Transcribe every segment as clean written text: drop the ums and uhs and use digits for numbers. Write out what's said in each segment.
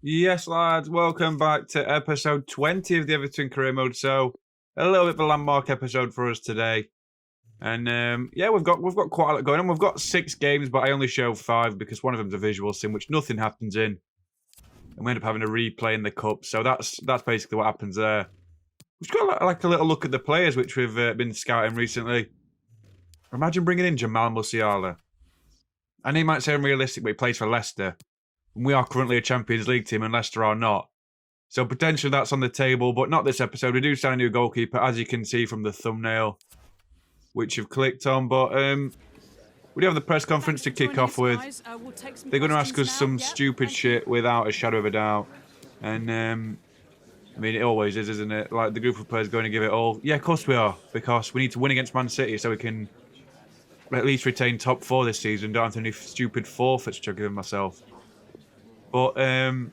Yes, lads, welcome back to episode 20 of the Everton career mode. So, a little bit of a landmark episode for us today. And yeah, we've got quite a lot going on. We've got 6 games, but I only show 5 because one of them's a visual sim, which nothing happens in. And we end up having a replay in the cup. So that's basically what happens there. We've got like a little look at the players which we've been scouting recently. Imagine bringing in Jamal Musiala. I know you might say unrealistic, but he plays for Leicester. And we are currently a Champions League team, and Leicester are not. So potentially that's on the table, but not this episode. We do sign a new goalkeeper, as you can see from the thumbnail, which you've clicked on. But we do have the press conference to kick off with. They're going to ask us some stupid shit without a shadow of a doubt. And, I mean, it always is, isn't it? Like, the group of players going to give it all. Yeah, of course we are, because we need to win against Man City so we can at least retain top 4 this season. Don't have any stupid forfeits which I've given myself. But, they're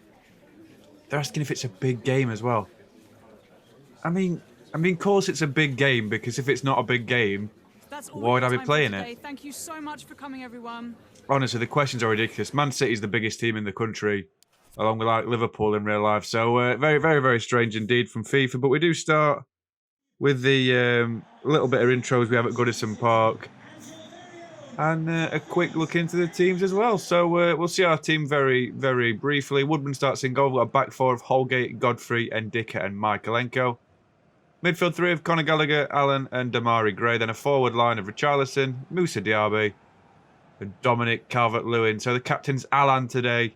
asking if it's a big game as well. I mean, of course it's a big game, because if it's not a big game, why would I be playing it? Thank you so much for coming, everyone. Honestly, the questions are ridiculous. Man City's the biggest team in the country, along with like Liverpool in real life. So very, very, very strange indeed from FIFA. But we do start with the little bit of intros we have at Goodison Park. And a quick look into the teams as well. So we'll see our team very, very briefly. Woodman starts in goal. We've got a back 4 of Holgate, Godfrey, Ndicka and Michaelenko. Midfield 3 of Conor Gallagher, Allen and Damari Gray. Then a forward line of Richarlison, Moussa Diaby and Dominic Calvert-Lewin. So the captain's Alan today.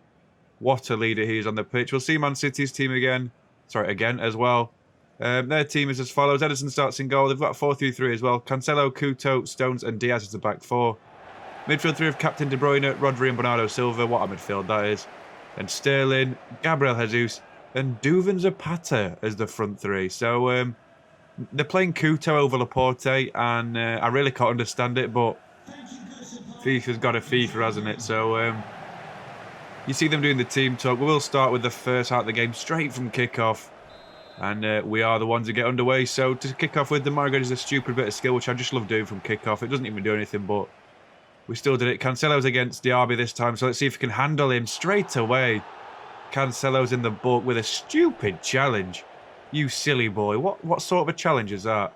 What a leader he is on the pitch. We'll see Man City's team again as well. Their team is as follows. Ederson starts in goal. They've got 4-3-3 as well. Cancelo, Couto, Stones and Diaz as the back 4. Midfield 3 of Captain De Bruyne, Rodri and Bernardo Silva. What a midfield that is. And Sterling, Gabriel Jesus and Duvan Zapata as the front 3. So they're playing Couto over Laporte, and I really can't understand it, but FIFA's got a FIFA, hasn't it? So you see them doing the team talk. We will start with the first half of the game straight from kickoff. And we are the ones that get underway. So to kick off with, the Margaret is a stupid bit of skill, which I just love doing from kickoff. It doesn't even do anything, but we still did it. Cancelo's against Diaby this time, so let's see if we can handle him straight away. Cancelo's in the book with a stupid challenge. You silly boy. What sort of a challenge is that?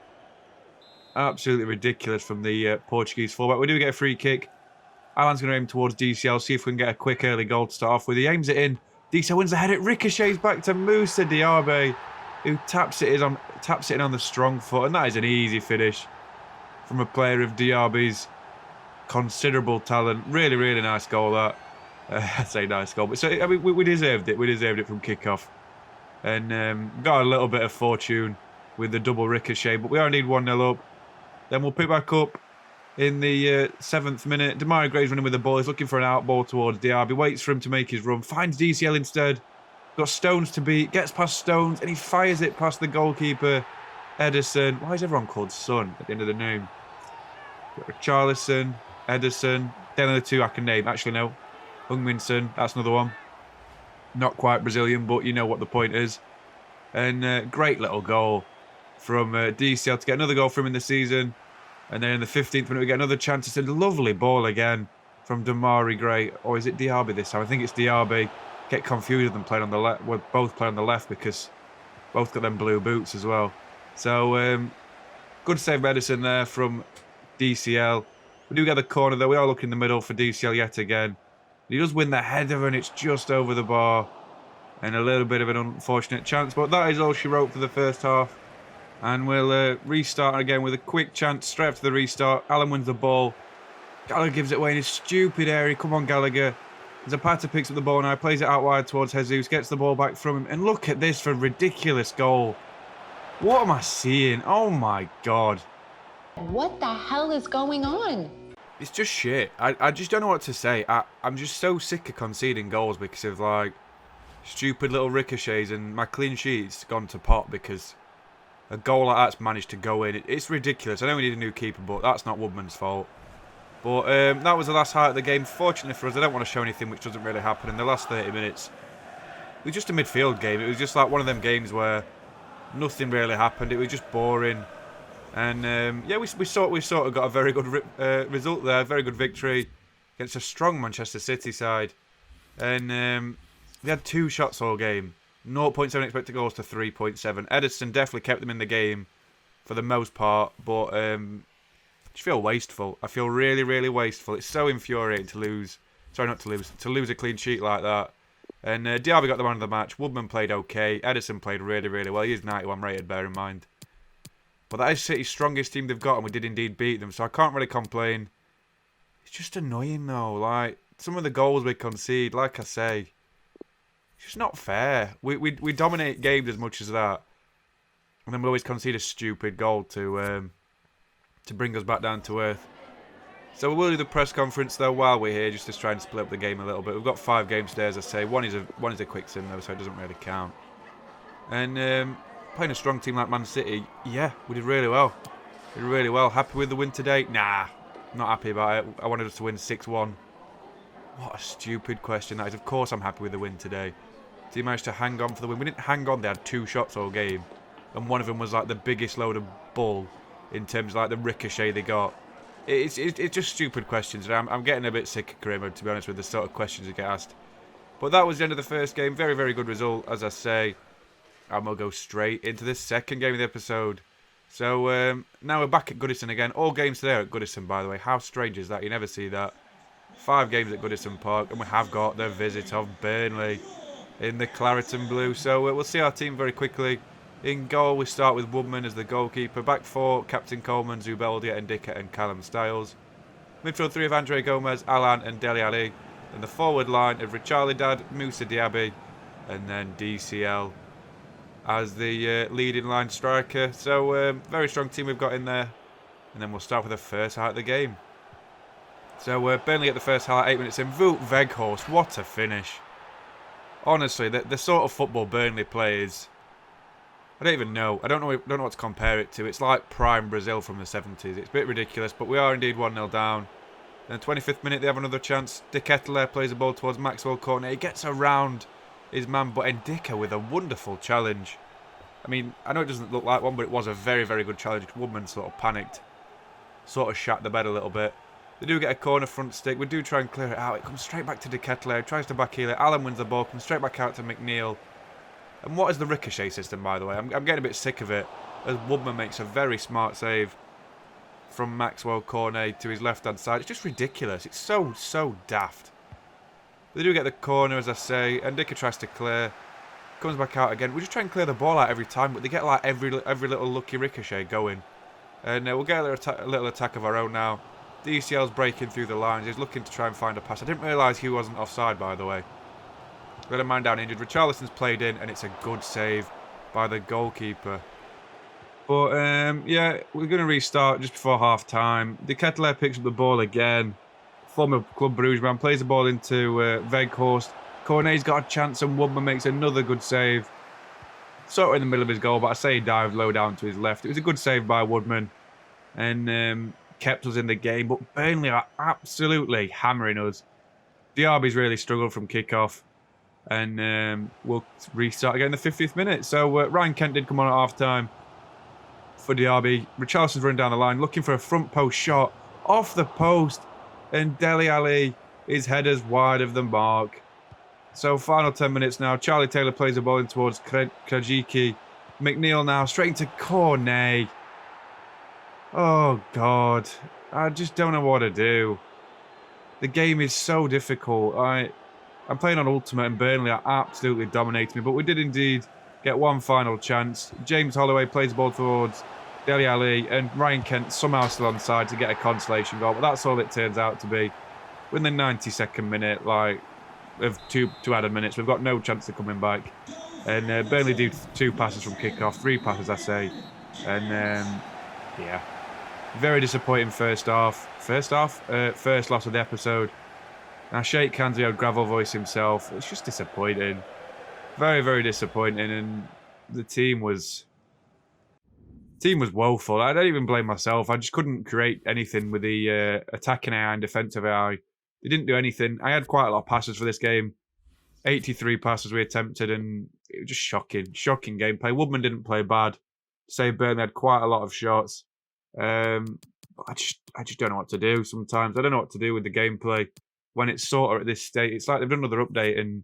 Absolutely ridiculous from the Portuguese fullback. We do get a free kick. Alan's going to aim towards DCL, see if we can get a quick early goal to start off with. He aims it in. DCL wins the head. It ricochets back to Moussa Diaby, who taps it in on the strong foot, and that is an easy finish from a player of Diaby's considerable talent. Really, really nice goal, that. I say nice goal, but so I mean, we deserved it. We deserved it from kickoff, and got a little bit of fortune with the double ricochet, but we only need 1-0 up. Then we'll pick back up in the 7th minute. Damari Gray's running with the ball. He's looking for an out ball towards Diaby. Waits for him to make his run. Finds DCL instead. Got Stones to beat. Gets past Stones, and he fires it past the goalkeeper, Ederson. Why is everyone called Son at the end of the name? Richarlison, Ederson. Then the 2 I can name. Actually, no. Heung-min Son. That's another one. Not quite Brazilian, but you know what the point is. And great little goal from DCL to get another goal for him in the season. And then in the 15th minute, we get another chance. It's a lovely ball again from Damari Gray. Or is it Diaby this time? I think it's Diaby. Get confused with them playing on the left. We're both playing on the left because both got them blue boots as well. So, good save by Ederson there from DCL. We do get the corner, though. We are looking in the middle for DCL yet again. He does win the header, and it's just over the bar. And a little bit of an unfortunate chance. But that is all she wrote for the first half. And we'll restart again with a quick chance straight after the restart. Alan wins the ball. Gallagher gives it away in his stupid area. Come on, Gallagher. Zapata picks up the ball now. Plays it out wide towards Jesus. Gets the ball back from him. And look at this for a ridiculous goal. What am I seeing? Oh, my God. What the hell is going on? It's just shit. I just don't know what to say. I'm just so sick of conceding goals because of, like, stupid little ricochets. And my clean sheet's gone to pot because a goal like that's managed to go in. It's ridiculous. I know we need a new keeper, but that's not Woodman's fault. But that was the last highlight of the game. Fortunately for us, I don't want to show anything which doesn't really happen in the last 30 minutes. It was just a midfield game. It was just like one of them games where nothing really happened. It was just boring. And yeah, we sort of got a very good result there. Very good victory against a strong Manchester City side. And They had 2 shots all game. 0.7 expected goals to 3.7. Edison definitely kept them in the game for the most part, but I just feel wasteful. I feel really, really wasteful. It's so infuriating to lose. Sorry, not to lose. To lose a clean sheet like that. And Diaby got the man of the match. Woodman played okay. Edison played really, really well. He is 91 rated, bear in mind. But that is City's strongest team they've got, and we did indeed beat them, so I can't really complain. It's just annoying, though. Like, some of the goals we concede, like I say, it's just not fair. We dominate games as much as that, and then we always concede a stupid goal to bring us back down to earth. So we will do the press conference though while we're here, just to try and split up the game a little bit. We've got 5 games today, as I say. One is a quick sim though, so it doesn't really count. And playing a strong team like Man City, yeah, we did really well. We did really well. Happy with the win today? Nah, not happy about it. I wanted us to win 6-1. What a stupid question that is. Of course I'm happy with the win today. Team managed to hang on for the win. We didn't hang on. They had 2 shots all game, and one of them was like the biggest load of bull in terms of like the ricochet they got. It's just stupid questions, and I'm getting a bit sick of CAREERMODE, to be honest, with the sort of questions you get asked. But that was the end of the first game. Very, very good result, as I say. And we'll go straight into the second game of the episode. So now we're back at Goodison again. All games today are at Goodison, by the way. How strange is that? You never see that. 5 games at Goodison Park, and we have got the visit of Burnley in the claret and blue. So we'll see our team very quickly. In goal, we start with Woodman as the goalkeeper. Back 4, Captain Coleman, Zubeldia, Ndicka and Callum Styles. Midfield 3 of Andre Gomez, Alan and Dele Alli. And the forward line of Richarlidad, Moussa Diaby, and then DCL as the leading line striker. So very strong team we've got in there. And then we'll start with the first highlight of the game. So Burnley at the first highlight, 8 minutes in. Wout Weghorst, what a finish. Honestly, the sort of football Burnley plays, I don't even know. I don't know what to compare it to. It's like prime Brazil from the 70s. It's a bit ridiculous, but we are indeed 1-0 down. In the 25th minute, they have another chance. De Ketelaere plays the ball towards Maxwell Cornet. He gets around his man, but Ndicka with a wonderful challenge. I mean, I know it doesn't look like one, but it was a very, very good challenge. Woodman sort of panicked. Sort of shat the bed a little bit. They do get a corner front stick. We do try and clear it out. It comes straight back to De Ketelaere. Tries to back heel it. Alan wins the ball. Comes straight back out to McNeil. And what is the ricochet system, by the way? I'm getting a bit sick of it, as Woodman makes a very smart save from Maxwell Cornet to his left-hand side. It's just ridiculous. It's so daft. They do get the corner, as I say, and Ndicka tries to clear. Comes back out again. We just try and clear the ball out every time, but they get like every little lucky ricochet going. And we'll get a little attack of our own now. DCL's breaking through the lines. He's looking to try and find a pass. I didn't realise he wasn't offside, by the way. Got a man down injured. Richarlison's played in, and it's a good save by the goalkeeper. But, yeah, we're going to restart just before half-time. De Ketelaere picks up the ball again. Former Club Brugge man plays the ball into Weghorst. Cornet's got a chance, and Woodman makes another good save. Sort of in the middle of his goal, but I say he dived low down to his left. It was a good save by Woodman, and kept us in the game. But Burnley are absolutely hammering us. Diaby's really struggled from kick-off. And we'll restart again in the 50th minute. So Ryan Kent did come on at half-time for Diaby. Richarlison's running down the line, looking for a front post shot off the post. And Dele Alli, his header's wide of the mark. So final 10 minutes now. Charlie Taylor plays the ball in towards Krajicki. McNeil now straight into Cornet. Oh, God. I just don't know what to do. The game is so difficult. I'm playing on Ultimate, and Burnley are absolutely dominating me, but we did indeed get one final chance. James Holloway plays the ball towards Dele Alli, and Ryan Kent somehow still on side to get a consolation goal, but that's all it turns out to be. We're in the 92nd minute, like, of two added minutes. We've got no chance of coming back. And Burnley do 2 passes from kick-off, 3 passes, I say. And, yeah, very disappointing first half. First loss of the episode. Now, Sheikh hands the gravel voice himself. It's just disappointing. Very, very disappointing. And the team was woeful. I don't even blame myself. I just couldn't create anything with the attacking AI and defensive AI. They didn't do anything. I had quite a lot of passes for this game. 83 passes we attempted, and it was just shocking. Shocking gameplay. Woodman didn't play bad. Say Burnley had quite a lot of shots. But I just don't know what to do sometimes. I don't know what to do with the gameplay when it's sort of at this state. It's like they've done another update, and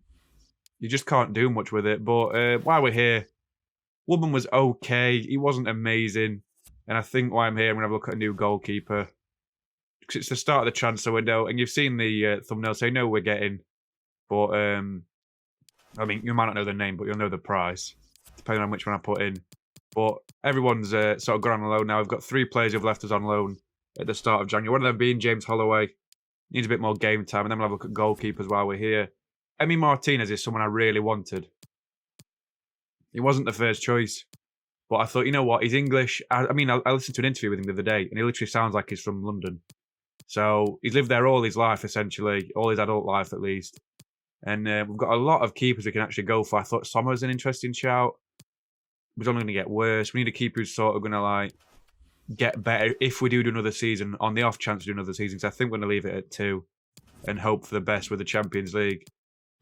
you just can't do much with it. But while we're here, Woodman was okay. He wasn't amazing. And I think while I'm here, I'm going to have a look at a new goalkeeper. Because it's the start of the transfer window, and you've seen the thumbnail say, no, we're getting. But, I mean, you might not know the name, but you'll know the price, depending on which one I put in. But everyone's sort of gone on loan now. We've got 3 players who've left us on loan at the start of January. One of them being James Holloway. Needs a bit more game time, and then we'll have a look at goalkeepers while we're here. Emi Martinez is someone I really wanted. He wasn't the first choice. But I thought, you know what, he's English. I mean, I listened to an interview with him the other day, and he literally sounds like he's from London. So he's lived there all his life, essentially, all his adult life at least. And we've got a lot of keepers we can actually go for. I thought Sommer's an interesting shout. It's only going to get worse. We need a keeper who's sort of going to like get better if we do another season, on the off chance we do another season. Because I think we're going to leave it at 2 and hope for the best with the Champions League.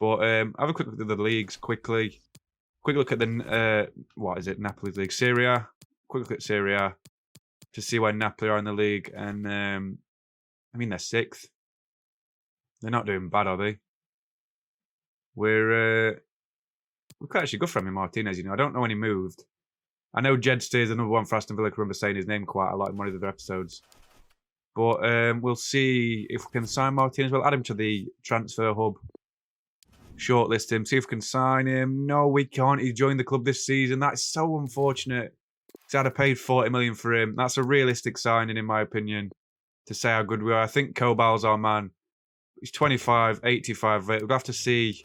But have a quick look at the leagues quickly. Quick look at the, what is it, Napoli's league? Serie A. Quick look at Serie A to see where Napoli are in the league. And, I mean, they're 6th. They're not doing bad, are they? We're quite actually good for Emi Martinez, you know. I don't know when he moved. I know Jed Steers, another one for Aston Villa. I can remember saying his name quite a lot in one of the other episodes. But we'll see if we can sign Martinez. We'll add him to the transfer hub. Shortlist him, see if we can sign him. No, we can't. He joined the club this season. That's so unfortunate. Because I'd have paid 40 million for him. That's a realistic signing, in my opinion, to say how good we are. I think Kobal's our man. He's 25, 85. We'll have to see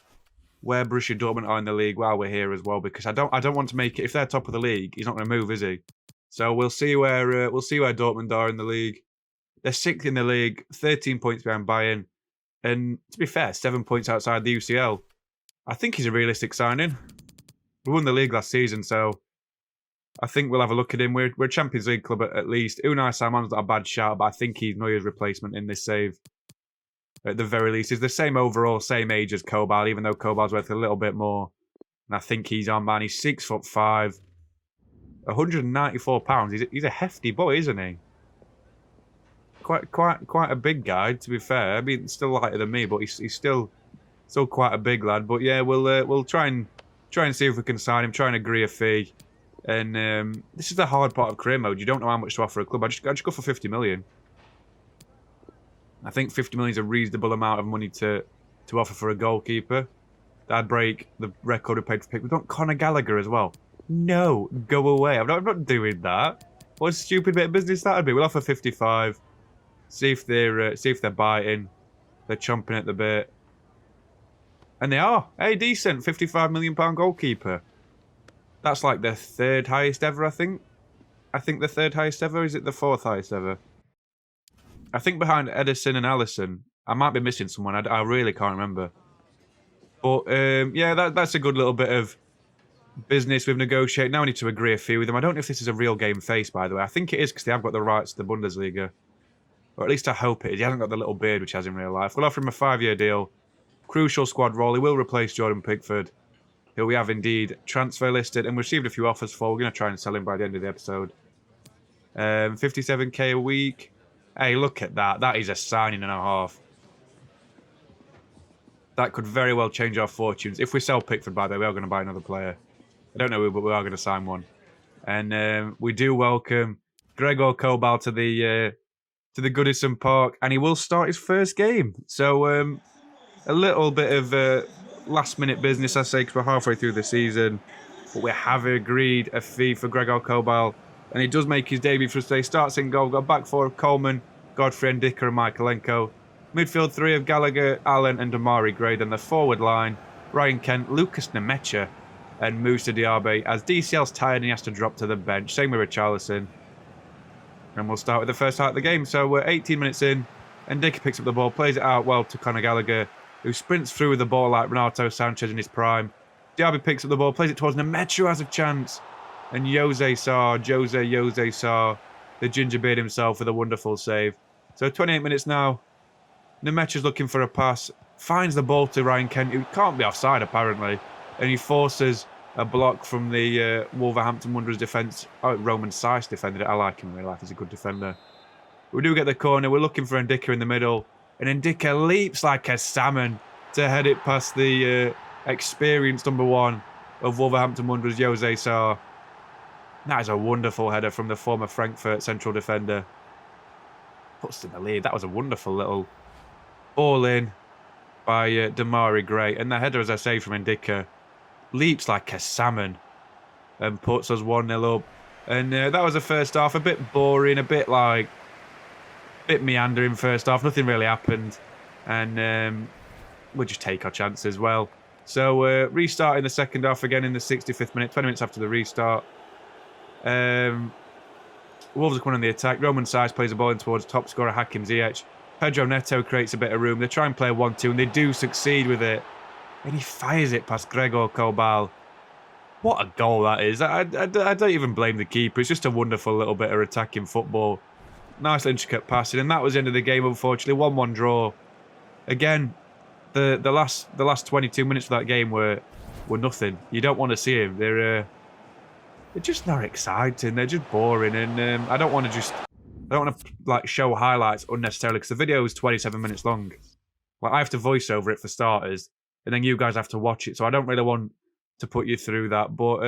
where Borussia Dortmund are in the league while we're here as well, because I don't want to make it. If they're top of the league, he's not going to move, is he? So we'll see where Dortmund are in the league. They're 6th in the league, 13 points behind Bayern. And to be fair, 7 points outside the UCL. I think he's a realistic signing. We won the league last season, so I think we'll have a look at him. We're a Champions League club at least. Unai Simon's not a bad shout, but I think he's Neuer's replacement in this save. At the very least, he's the same overall, same age as Kobal, even though Kobal's worth a little bit more. And I think he's our man. He's 6'5", 194 pounds. He's a hefty boy, isn't he? Quite a big guy, to be fair. I mean, still lighter than me, but he's still quite a big lad. But yeah, we'll try and see if we can sign him. Try and agree a fee. And this is the hard part of career mode. You don't know how much to offer a club. I just go for 50 million. I think 50 million is a reasonable amount of money to offer for a goalkeeper. That'd break the record we paid for pick. We've got Conor Gallagher as well. No, go away. I'm not doing that. What a stupid bit of business that'd be. We'll offer 55. See if they're biting. They're chomping at the bit. And they are. Hey, decent. £55 million goalkeeper. That's like the 3rd highest ever, I think. I think the 3rd highest ever. Is it the 4th highest ever? I think behind Edison and Allison. I might be missing someone. I really can't remember. But, yeah, that's a good little bit of business we've negotiated. Now I need to agree a fee with them. I don't know if this is a real game face, by the way. I think it is because they have got the rights to the Bundesliga. Or at least I hope it is. He hasn't got the little beard which he has in real life. We'll offer him a 5-year deal. Crucial squad role. He will replace Jordan Pickford, who we have indeed transfer listed and received a few offers for. We're going to try and sell him by the end of the episode. 57k a week. Hey, look at that. That is a signing and a half. That could very well change our fortunes. If we sell Pickford, by the way, we are going to buy another player. I don't know who, but we are going to sign one. And we do welcome Gregor Kobal to the Goodison Park, and he will start his first game. So a little bit of last-minute business, I say, because we're halfway through the season. But we have agreed a fee for Gregor Kobal, and he does make his debut for us today. Starts in goal, got back four of Coleman, Godfrey Ndicka and Michaelenko. Midfield 3 of Gallagher, Allen and Damari Gray. Then the forward line, Ryan Kent, Lucas Nemecha and Moussa Diaby. As DCL's tired and he has to drop to the bench. Same with Richarlison. And we'll start with the first half of the game. So we're 18 minutes in, and Ndicka picks up the ball, plays it out well to Conor Gallagher, who sprints through with the ball like Renato Sanchez in his prime. Diaby picks up the ball, plays it towards Nemecha, who has a chance. And Jose Sarr, the gingerbeard himself, with a wonderful save. So 28 minutes now. Nemecha's looking for a pass, finds the ball to Ryan Kent, who can't be offside apparently, and he forces a block from the Wolverhampton Wanderers defence. Oh, Roman Saiss defended it. I like him in real life. He's a good defender. We do get the corner. We're looking for Ndicka in the middle, and Ndicka leaps like a salmon to head it past the experienced number 1 of Wolverhampton Wanderers, Jose Sarr. That is a wonderful header from the former Frankfurt central defender. Puts in the lead. That was a wonderful little ball in by Damari Gray. And the header, as I say, from Ndicka, leaps like a salmon and puts us 1-0 up. And that was the first half. A bit boring, a bit meandering first half. Nothing really happened. And we'll just take our chances well. So restart in the second half again in the 65th minute, 20 minutes after the restart. Wolves are coming on the attack. Roman Saiz plays the ball in towards top scorer Hakim Ziyech. Pedro Neto creates a bit of room. They try and play 1-2 and they do succeed with it. And he fires it past Gregor Kobal. What a goal that is. I don't even blame the keeper. It's just a wonderful little bit of attacking football. Nice intricate passing. And that was the end of the game, unfortunately. 1-1 draw. Again, the last 22 minutes of that game were nothing. You don't want to see him. They're just not exciting. They're just boring. And I don't want to like show highlights unnecessarily because the video is 27 minutes long. Like I have to voice over it for starters, and then you guys have to watch it. So I don't really want to put you through that. But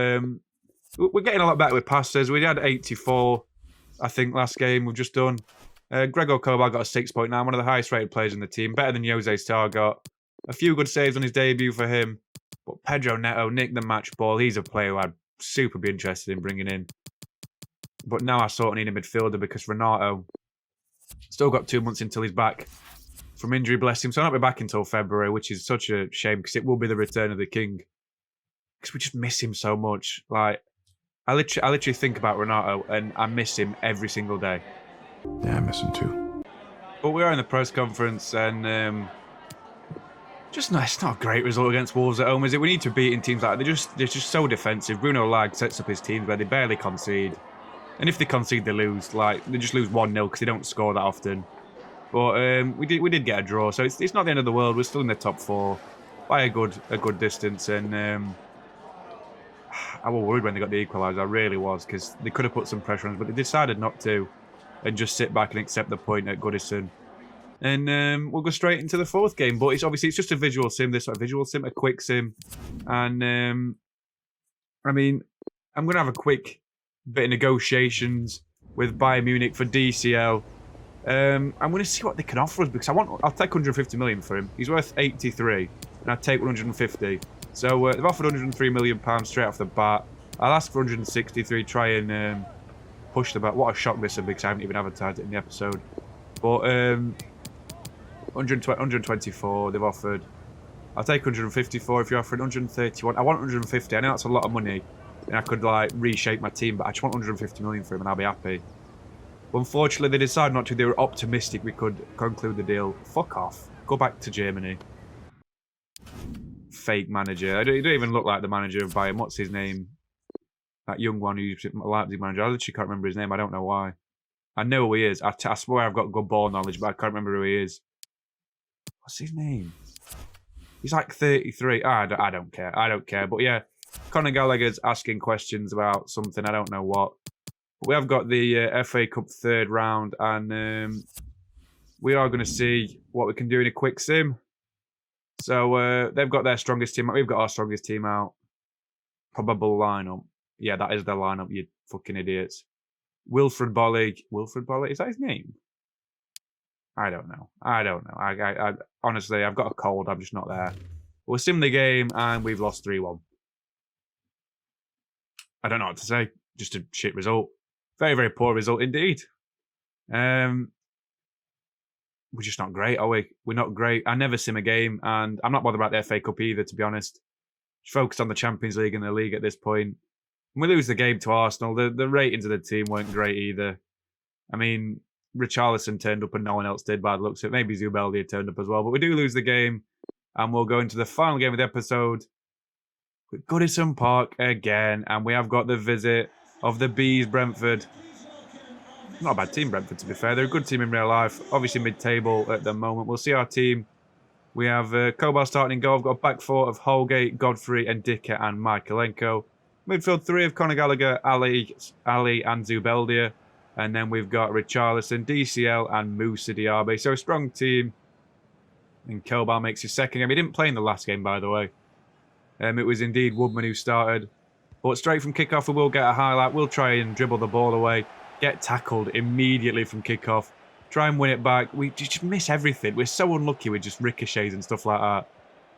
we're getting a lot better with passes. We had 84, I think, last game we've just done. Gregor Kobal got a 6.9, one of the highest rated players in the team. Better than Jose Sarr got. A few good saves on his debut for him. But Pedro Neto nicked the match ball. He's a player who I'd super be interested in bringing in. But now I sort of need a midfielder because Renato still got 2 months until he's back from injury, bless him. So I'll not be back until February, which is such a shame because it will be the return of the king. Because we just miss him so much. Like, I literally think about Renato and I miss him every single day. Yeah, I miss him too. But we are in the press conference and it's not a great result against Wolves at home, is it? We need to beat in teams like that. They're just so defensive. Bruno Lag sets up his teams where they barely concede. And if they concede, they lose. Like, they just lose 1-0 because they don't score that often. But we did get a draw, so it's not the end of the world. We're still in the top 4 by a good distance. And I was worried when they got the equaliser. I really was, because they could have put some pressure on us, but they decided not to and just sit back and accept the point at Goodison. And we'll go straight into the 4th game. But it's just a visual sim, a quick sim. And I mean, I'm going to have a quick bit of negotiations with Bayern Munich for DCL. I'm going to see what they can offer us because I'll take 150 million for him. He's worth 83, and I'd take 150. So they've offered 103 million pounds straight off the bat. I'll ask for 163. Try and push the bat. What a shock this is because I haven't even advertised it in the episode. But 124 they've offered. I'll take 154 if you're offering 131. I want 150. I know that's a lot of money. And I could like reshape my team, but I just want 150 million for him and I'll be happy. But unfortunately, they decided not to. They were optimistic we could conclude the deal. Fuck off. Go back to Germany. Fake manager. He don't even look like the manager of Bayern. What's his name? That young one who's Leipzig manager. I literally can't remember his name. I don't know why. I know who he is. I swear I've got good ball knowledge, but I can't remember who he is. What's his name? He's like 33. I don't care. I don't care. But yeah. Conor Gallagher's asking questions about something, I don't know what. But we have got the FA Cup 3rd round, and we are going to see what we can do in a quick sim. So they've got their strongest team out. We've got our strongest team out. Probable lineup. Yeah, that is their lineup, you fucking idiots. Wilfred Bollig. Wilfred Bollig? Is that his name? I don't know. I honestly, I've got a cold. I'm just not there. We'll sim the game, and we've lost 3-1. I don't know what to say. Just a shit result. Very, very poor result indeed. We're just not great, are we? We're not great. I never sim a game, and I'm not bothered about the FA Cup either, to be honest. Just focused on the Champions League and the league at this point. We lose the game to Arsenal. The ratings of the team weren't great either. I mean, Richarlison turned up and no one else did by the looks of it. Maybe Zubeldia turned up as well. But we do lose the game, and we'll go into the final game of the episode. We've Goodison Park again, and we have got the visit of the Bees, Brentford. Not a bad team, Brentford, to be fair. They're a good team in real life. Obviously mid-table at the moment. We'll see our team. We have Kobal starting in goal. We've got a back 4 of Holgate, Godfrey, Ndicka, and Michaelenko. Midfield 3 of Conor Gallagher, Ali, and Zubeldia. And then we've got Richarlison, DCL, and Moussa Diaby. So a strong team. And Kobal makes his second game. He didn't play in the last game, by the way. It was indeed Woodman who started. But straight from kickoff, we will get a highlight. We'll try and dribble the ball away. Get tackled immediately from kickoff. Try and win it back. We just miss everything. We're so unlucky with just ricochets and stuff like that.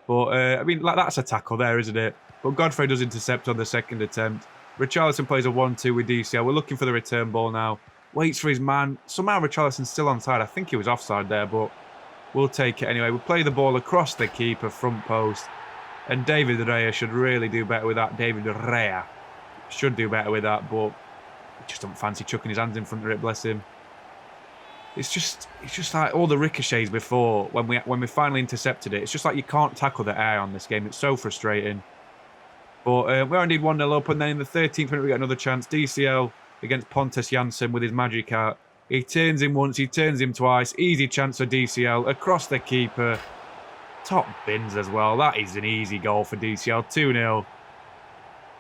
But, I mean, like, that's a tackle there, isn't it? But Godfrey does intercept on the second attempt. Richarlison plays a 1-2 with DCL. We're looking for the return ball now. Waits for his man. Somehow Richarlison's still onside. I think he was offside there, but we'll take it anyway. We'll play the ball across the keeper, front post. And David Raya should really do better with that. David Raya should do better with that, but he just don't fancy chucking his hands in front of it, bless him. It's just like all the ricochets before when we finally intercepted it. It's just like you can't tackle the air on this game. It's so frustrating. But we're indeed 1-0 up, and then in the 13th minute we get another chance. DCL against Pontus Jansson with his magic art. He turns him once, he turns him twice. Easy chance for DCL across the keeper. Top bins as well. That is an easy goal for DCL. 2-0.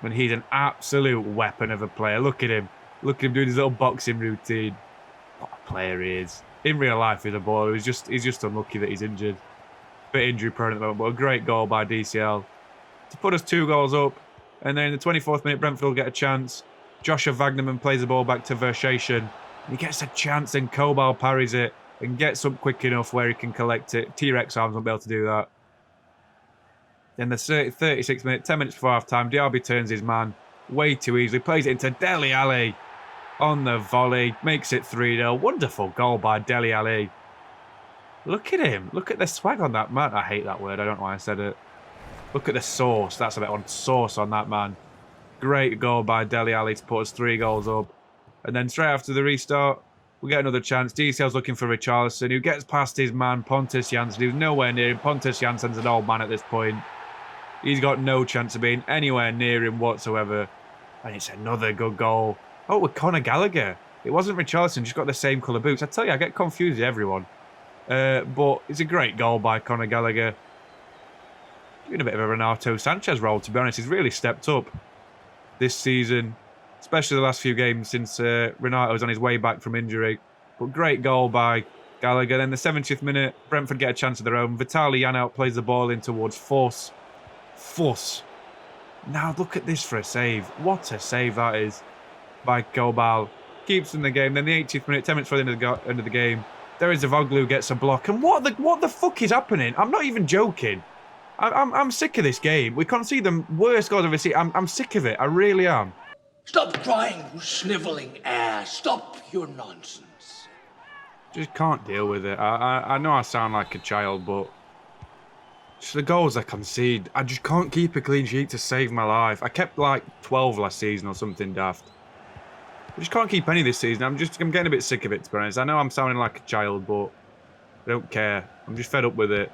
And he's an absolute weapon of a player. Look at him. Look at him doing his little boxing routine. What a player he is. In real life, he's a baller. He's just unlucky that he's injured. Bit injury prone at the moment, but a great goal by DCL to put us 2 goals up. And then in the 24th minute, Brentford will get a chance. Joshua Wagnerman plays the ball back to Verschation. He gets a chance and Kobal parries it and gets up quick enough where he can collect it. T-Rex arms won't be able to do that. Then the 36th minute, 10 minutes before half-time, Diaby turns his man way too easily. Plays it into Dele Alli on the volley. Makes it 3-0. Wonderful goal by Dele Alli. Look at him. Look at the swag on that man. I hate that word. I don't know why I said it. Look at the sauce. That's a bit on sauce on that man. Great goal by Dele Alli to put us 3 goals up. And then straight after the restart, we get another chance. DCL's looking for Richarlison, who gets past his man, Pontus Jansson, who's nowhere near him. Pontus Jansson's an old man at this point. He's got no chance of being anywhere near him whatsoever. And it's another good goal. Oh, with Conor Gallagher. It wasn't Richarlison, just got the same colour boots. I tell you, I get confused with everyone. But it's a great goal by Conor Gallagher. Doing a bit of a Renato Sanchez role, to be honest. He's really stepped up this season, especially the last few games since Renato's on his way back from injury. But great goal by Gallagher. Then the 70th minute, Brentford get a chance of their own. Vitaly Janelt plays the ball in towards Fuss. Now look at this for a save. What a save that is by Kobal. Keeps in the game. Then the 80th minute, 10 minutes for the end of the game, there is Zavoglu gets a block. And what the fuck is happening? I'm not even joking. I'm sick of this game. We concede the worst goals I've ever seen. I'm sick of it. I really am. Stop crying, you sniveling ass. Stop your nonsense. Just can't deal with it. I know I sound like a child, but just the goals I concede. I just can't keep a clean sheet to save my life. I kept like 12 last season or something daft. I just can't keep any this season. I'm getting a bit sick of it, to be honest. I know I'm sounding like a child, but I don't care. I'm just fed up with it.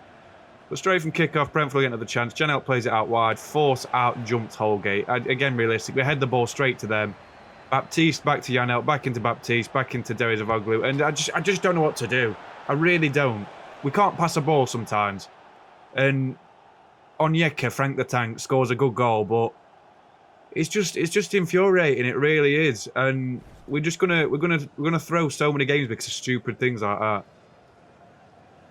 But straight from kickoff, Brentford will get another chance. Janelt plays it out wide. Force out jumps Holgate. Again, realistic. We head the ball straight to them. Baptiste back to Janelt, back into Baptiste, back into Deri Zavoglu. And I just don't know what to do. I really don't. We can't pass a ball sometimes. And Onyeka, Frank the Tank, scores a good goal, but it's just infuriating. It really is. And we're gonna throw so many games because of stupid things like that.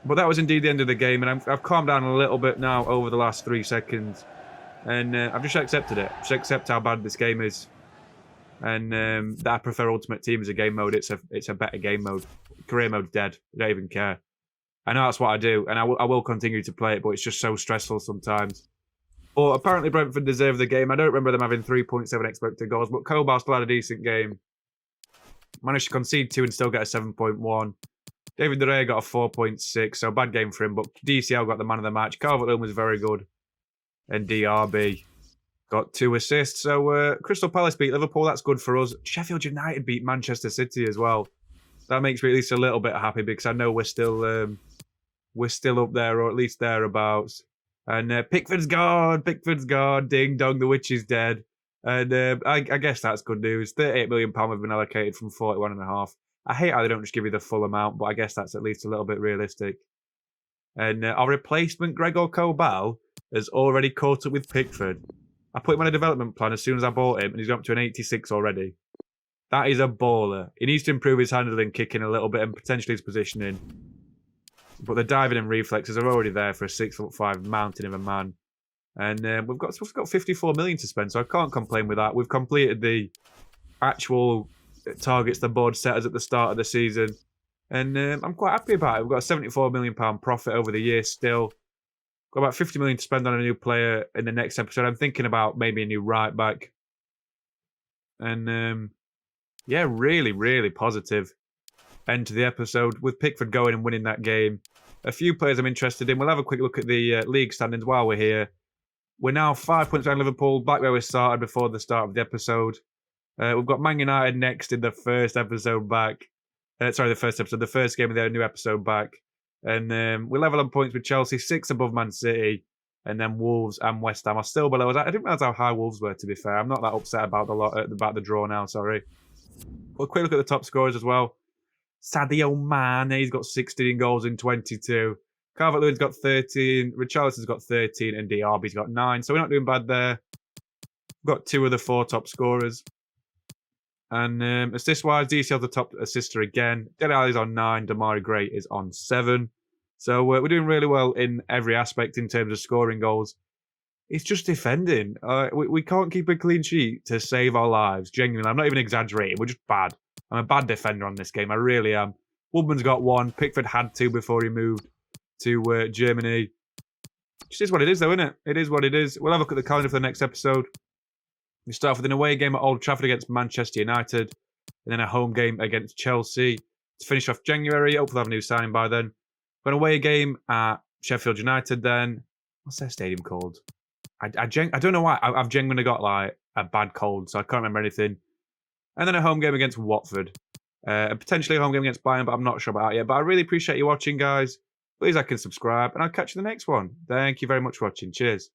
But that was indeed the end of the game, and I've calmed down a little bit now over the last 3 seconds, and I've just accepted it. Just accept how bad this game is, and that I prefer Ultimate Team as a game mode. It's a better game mode. Career mode's dead. I don't even care. I know that's what I do, and I will continue to play it, but it's just so stressful sometimes. But apparently Brentford deserve the game. I don't remember them having 3.7 expected goals, but Kobal still had a decent game. Managed to concede 2 and still get a 7.1. David De Gea got a 4.6, so bad game for him, but DCL got the man of the match. Calvert-Lewin was very good. And DRB got 2 assists. So Crystal Palace beat Liverpool, that's good for us. Sheffield United beat Manchester City as well. That makes me at least a little bit happy because I know we're still up there, or at least thereabouts. And Pickford's gone, ding dong, the witch is dead. And I guess that's good news. £38 million have been allocated from 41.5. I hate how they don't just give you the full amount, but I guess that's at least a little bit realistic. And our replacement, Gregor Kobal, has already caught up with Pickford. I put him on a development plan as soon as I bought him, and he's gone up to an 86 already. That is a baller. He needs to improve his handling, kicking a little bit, and potentially his positioning. But the diving and reflexes are already there for a 6'5" mountain of a man. And we've got 54 million to spend, so I can't complain with that. We've completed the actual targets the board set us at the start of the season, and I'm quite happy about it. We've got a 74 million pound profit over the year still. Got about 50 million to spend on a new player in the next episode. I'm thinking about maybe a new right back, and yeah, really, really positive end to the episode with Pickford going and winning that game. A few players I'm interested in. We'll have a quick look at the league standings while we're here. We're now 5 points behind Liverpool, back where we started before the start of the episode. We've got Man United next in the first episode back. The first game of the new episode back. And we're level on points with Chelsea, 6 above Man City. And then Wolves and West Ham are still below us. I didn't realise how high Wolves were, to be fair. I'm not that upset about the draw now, sorry. We'll quick look at the top scorers as well. Sadio Mane, he's got 16 goals in 22. Calvert-Lewin's got 13, Richarlison's got 13, and Diaby's got 9. So we're not doing bad there. We've got 2 of the 4 top scorers. And assist-wise, DCL's the top assister again. Dele Alli's on 9, Damari Gray is on 7. So we're doing really well in every aspect in terms of scoring goals. It's just defending. We can't keep a clean sheet to save our lives. Genuinely, I'm not even exaggerating. We're just bad. I'm a bad defender on this game. I really am. Woodman's got 1. Pickford had 2 before he moved to Germany. Just is what it is, though, isn't it? It is what it is. We'll have a look at the calendar for the next episode. We start off with an away game at Old Trafford against Manchester United, and then a home game against Chelsea to finish off January. Hopefully, we'll have a new signing by then. An away game at Sheffield United. Then what's their stadium called? I don't know why. I've genuinely got like a bad cold, so I can't remember anything. And then a home game against Watford. And potentially a home game against Bayern, but I'm not sure about that yet. But I really appreciate you watching, guys. Please like and subscribe, and I'll catch you in the next one. Thank you very much for watching. Cheers.